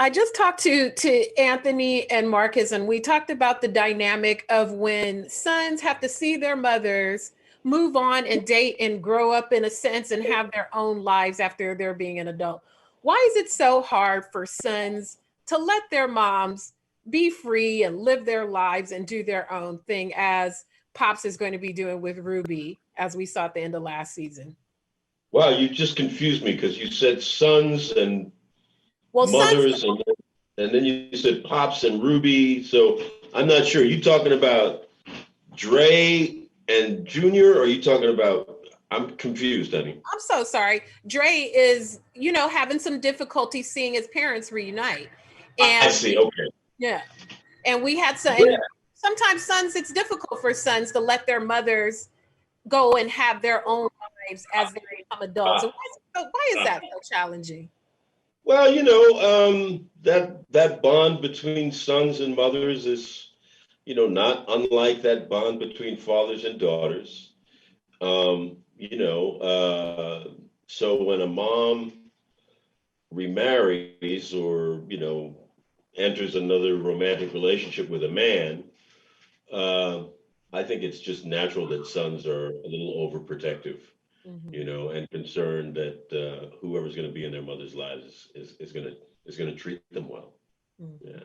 I just talked to Anthony and Marcus, and we talked about the dynamic of when sons have to see their mothers move on and date and grow up in a sense and have their own lives after they're being an adult. Why is it so hard for sons to let their moms be free and live their lives and do their own thing, as Pops is going to be doing with Ruby, as we saw at the end of last season? Wow, you just confused me because you said sons and Well, sons, mothers, and then you said Pops and Ruby. So I'm not sure. Are you talking about Dre and Junior, or are you talking about? I'm confused, honey. I'm so sorry. Dre is, having some difficulty seeing his parents reunite. I And see. Okay. yeah. And we had some, Yeah. and sometimes sons, it's difficult for sons to let their mothers go and have their own lives as they become adults. And why is that so challenging? Well, that bond between sons and mothers is, not unlike that bond between fathers and daughters. So when a mom remarries or, enters another romantic relationship with a man, uh, I think it's just natural that sons are a little overprotective, Mhm. and concerned that whoever's going to be in their mother's lives is going to treat them well. Mhm. Yeah.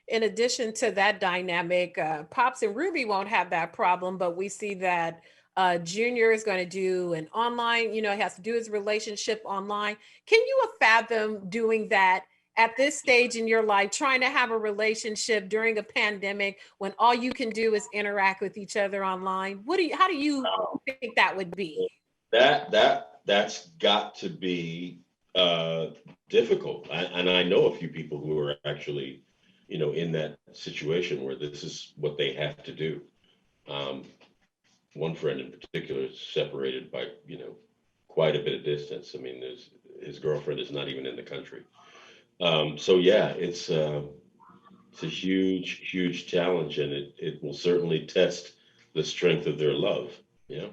In addition to that dynamic, Pops and Ruby won't have that problem, but we see that Junior is going to do an online, he has to do his relationship online. Can you fathom doing that at this stage in your life, trying to have a relationship during a pandemic when all you can do is interact with each other online? How do you think that would be? That's got to be uh, difficult. And I know a few people who are actually, in that situation where this is what they have to do. Um, One friend in particular is separated by, quite a bit of distance. I mean, his girlfriend is not even in the country. So yeah, it's a huge, huge challenge, and it will certainly test the strength of their love. Yeah.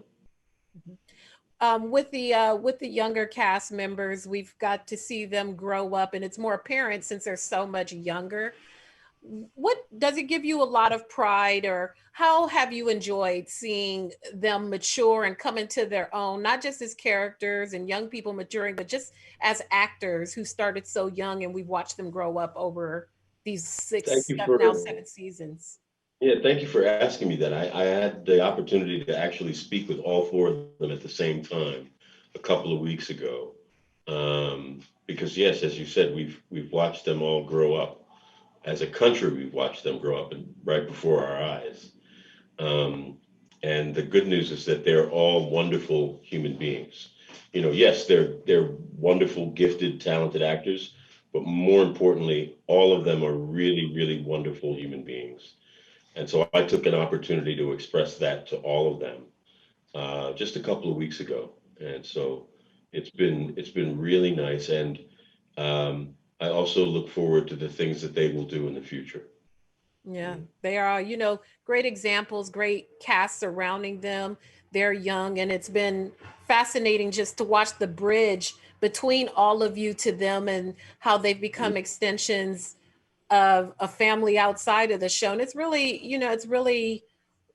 Mhm. With the younger cast members, we've got to see them grow up, and it's more apparent since they're so much younger. What does it give you a lot of pride, or how have you enjoyed seeing them mature and come into their own, not just as characters and young people maturing, but just as actors who started so young and we've watched them grow up over these Thank you now for 7 seasons? Yeah, thank you for asking me that. I had the opportunity to actually speak with all four of them at the same time a couple of weeks ago. Because yes, as you said, we've watched them all grow up. As a country, we've watched them grow up and right before our eyes. Um, and the good news is that they're all wonderful human beings. Yes, they're wonderful, gifted, talented actors, but more importantly, all of them are really, really wonderful human beings. And so I took an opportunity to express that to all of them just a couple of weeks ago. And so it's been really nice. And I also look forward to the things that they will do in the future. Yeah, Mm. they are, great examples, great cast surrounding them. They're young, and it's been fascinating just to watch the bridge between all of you to them and how they've become extensions of a family outside of the show. And it's really,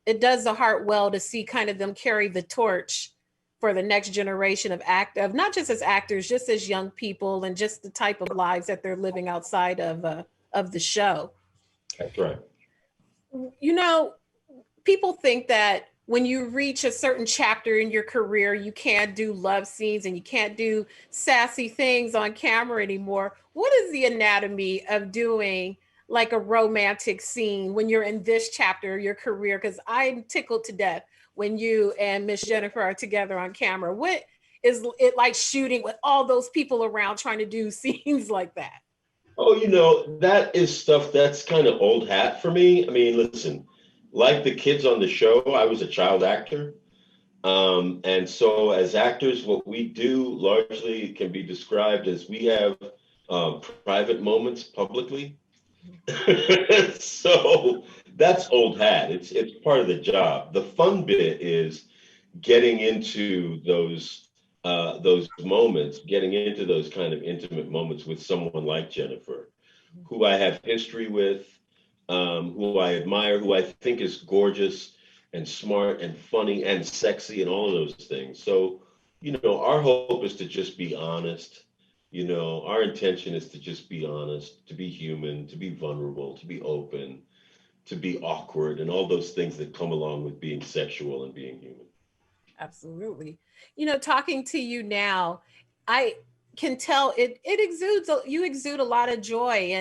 it does the heart well to see kind of them carry the torch for the next generation of not just as actors, just as young people, and just the type of lives that they're living outside of the show. That's right. you know, People think that when you reach a certain chapter in your career, you can't do love scenes and you can't do sassy things on camera anymore. What is the anatomy of doing like a romantic scene when you're in this chapter of your career? Because I'm tickled to death when you and Miss Jennifer are together on camera. What is it like shooting with all those people around trying to do scenes like that? Oh, that is stuff that's kind of old hat for me. I mean, listen, like the kids on the show, I was a child actor. And so, as actors, what we do largely can be described as we have private moments publicly. So that's old hat. It's part of the job. The fun bit is getting into those moments, getting into those kind of intimate moments with someone like Jennifer. who I have history with, who I admire, who I think is gorgeous and smart and funny and sexy and all of those things. So, our hope is to just be honest. Our intention is to just be honest, to be human, to be vulnerable, to be open, to be awkward, and all those things that come along with being sexual and being human. Absolutely. Talking to you now, I can tell it exudes you exude a lot of joy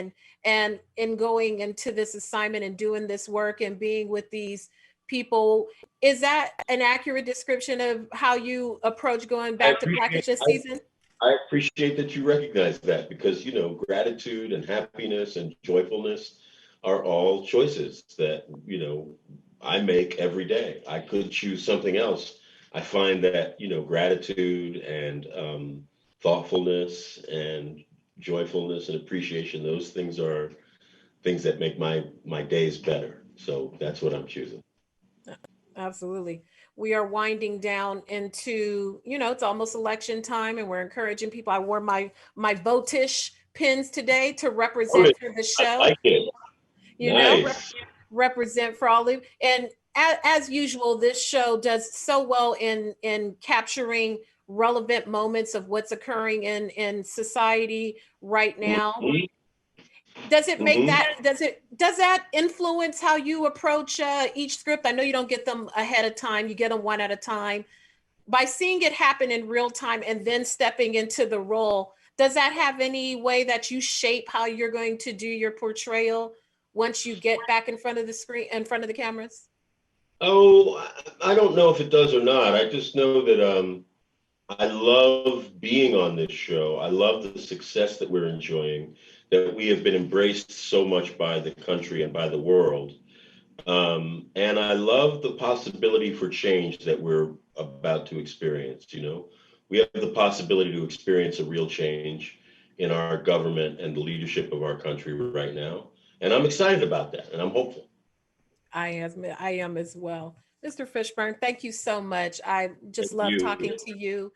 and in going into this assignment and doing this work and being with these people. Is that an accurate description of how you approach going I back to appreciate Blackish this I, season? I appreciate that you recognize that because gratitude and happiness and joyfulness are all choices that I make every day. I could choose something else. I find that gratitude and thoughtfulness and joyfulness and appreciation, those things are things that make my days better. So that's what I'm choosing. Absolutely. We are winding down into, it's almost election time and we're encouraging people. I wore my votish pins today to Oh, represent for the I show, like it. you know, Nice. represent for all of, and as usual, this show does so well in capturing relevant moments of what's occurring in society right now. Hmm. Does it make Hmm. that does that influence how you approach each script? I know you don't get them ahead of time, you get them one at a time. By seeing it happen in real time and then stepping into the role, does that have any way that you shape how you're going to do your portrayal once you get back in front of the screen, in front of the cameras? Oh, I don't know if it does or not. I just know that I love being on this show. I love the success that we're enjoying, that we have been embraced so much by the country and by the world. And I love the possibility for change that we're about to experience. We have the possibility to experience a real change in our government and the leadership of our country right now. And I'm excited about that and I'm hopeful. I am as well. Mr. Fishburne, thank you so much. I Thank just love you. talking to you